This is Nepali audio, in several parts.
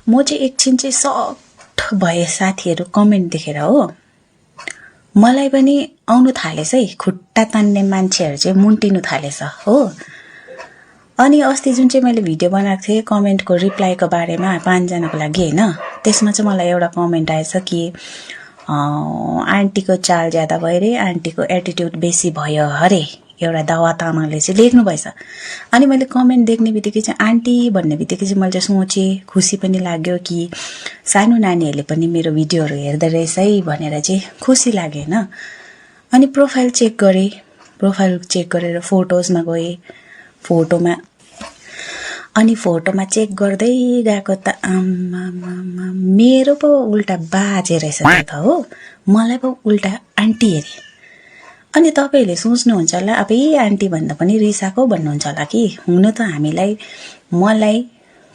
म चाहिँ एकछिन चाहिँ सक्ट भए साथीहरू कमेन्ट देखेर हो। मलाई पनि आउनु थालेछ है, खुट्टा तान्ने मान्छेहरू चाहिँ मुन्टिनु थालेछ हो। अनि अस्ति जुन चाहिँ मैले भिडियो बनाएको थिएँ कमेन्टको रिप्लाईको बारेमा 5 जनाको लागि होइन, त्यसमा चाहिँ मलाई एउटा कमेन्ट आएछ कि आन्टीको चाल ज्यादा भयो रे, आन्टीको एटिट्युड बेसी भयो अरे, एउटा दावा तामाङले चाहिँ लेख्नु भएछ। अनि मैले कमेन्ट देख्ने बित्तिकै चाहिँ आन्टी भन्ने बित्तिकै चाहिँ मैले चाहिँ सोचेँ, खुसी पनि लाग्यो कि सानो नानीहरूले पनि मेरो भिडियोहरू हेर्दै रहेछ है भनेर चाहिँ खुसी लाग्यो होइन। अनि प्रोफाइल चेक गरेर फोटोजमा गएँ, फोटोमा चेक गर्दै गएको त मेरो पो उल्टा बाजे रहेछ त हो, मलाई पो उल्टा आन्टी हेरे। अनि तपाईँहरूले सोच्नुहुन्छ होला अब यही आन्टी भन्दा पनि रिसाको भन्नुहुन्छ होला कि, हुन त मलाई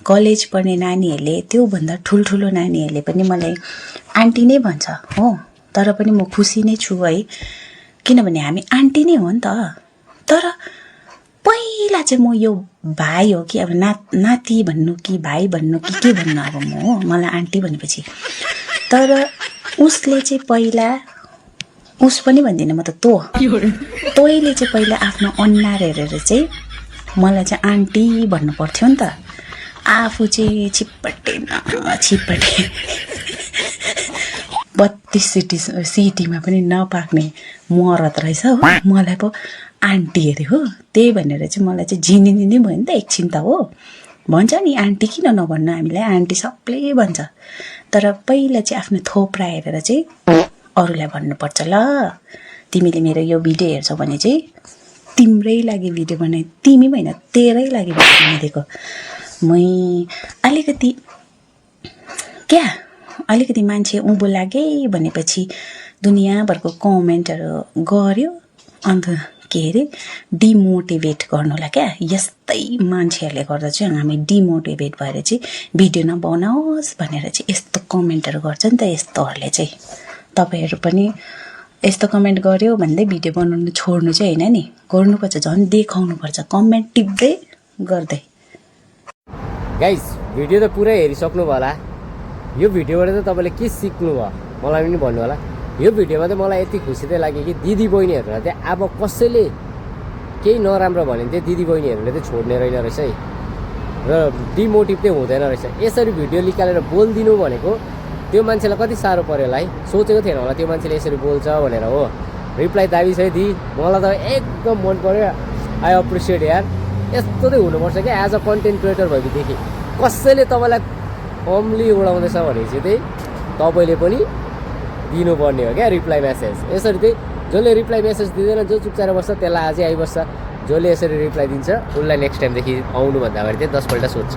कलेज पढ्ने नानीहरूले, त्योभन्दा ठुल्ठुलो नानीहरूले पनि मलाई आन्टी नै भन्छ हो। तर पनि म खुसी नै छु है, किनभने हामी आन्टी नै हो नि त। तर पहिला चाहिँ म यो भाइ हो कि अब नाति भन्नु कि भाइ भन्नु कि के भन्नु, अब म हो मलाई आन्टी भनेपछि। तर उसले चाहिँ पहिला, उस पनि भन्दिनँ म त, तैँले चाहिँ पहिला आफ्नो अनुहार हेरेर चाहिँ मलाई चाहिँ आन्टी भन्नु पर्थ्यो नि त। आफू चाहिँ छिप्पटे 32 सिटीमा पनि नपाक्ने मरत रहेछ हो, मलाई पो आन्टी हेरे हो। त्यही भनेर चाहिँ मलाई चाहिँ झिनिदिने भयो नि त एकछिन त हो। भन्छ नि आन्टी किन नभन्नु, हामीलाई आन्टी सबले भन्छ। तर पहिला चाहिँ आफ्नो थोप्रा हेरेर चाहिँ अरूलाई भन्नुपर्छ ल। तिमीले मेरो यो भिडियो हेर्छौ भने चाहिँ तिम्रै लागि भिडियो बनाए, तिमी होइन तेरै लागि भिडियो बनाइदिएको। अलिकति मान्छे उँभो लागे भनेपछि दुनियाँभरको कमेन्टहरू गर्यो, अन्त के अरे डिमोटिभेट गर्नुलाई क्या। यस्तै मान्छेहरूले गर्दा चाहिँ हामी डिमोटिभेट भएर चाहिँ भिडियो नबनाओस् भनेर चाहिँ यस्तो कमेन्टहरू गर्छ नि त यस्तोहरूले चाहिँ। तपाईँहरू पनि यस्तो कमेन्ट गर्यो भन्दै भिडियो बनाउनु छोड्नु चाहिँ होइन नि, गर्नुपर्छ, झन् देखाउनुपर्छ कमेन्ट टिप्दै गर्दै। गाइस भिडियो त पुरै हेरिसक्नु होला, यो भिडियोबाट चाहिँ तपाईँले के सिक्नु भयो मलाई पनि भन्नु होला। यो भिडियोमा चाहिँ मलाई यति खुसी चाहिँ लाग्यो कि दिदी बहिनीहरूलाई चाहिँ अब कसैले केही नराम्रो भन्यो भने चाहिँ दिदी बहिनीहरूले चाहिँ छोड्ने रहेन रहेछ है, र डिमोटिभ चाहिँ हुँदैन रहेछ। यसरी भिडियो निकालेर बोलिदिनु भनेको त्यो मान्छेलाई कति साह्रो पऱ्यो होला है, सोचेको थिएन होला त्यो मान्छेले यसरी बोल्छ भनेर हो। रिप्लाई दाबी छ दि, मलाई त एकदम मन पऱ्यो, आई एप्रिसिएट यार। यस्तो चाहिँ हुनुपर्छ क्या एज अ कन्टेन्ट क्रिएटर भएदेखि। कसैले तपाईँलाई कमली उडाउँदैछ भनेपछि चाहिँ तपाईँले पनि दिनुपर्ने हो क्या रिप्लाई मेसेज। यसरी चाहिँ जसले रिप्लाई मेसेज दिँदैन, जो चुपचाप बस्छ त्यसलाई अझै आइबस्छ, जसले यसरी रिप्लाई दिन्छ उसलाई नेक्स्ट टाइमदेखि आउनुभन्दा अगाडि चाहिँ 10 पल्ट सोध्छ।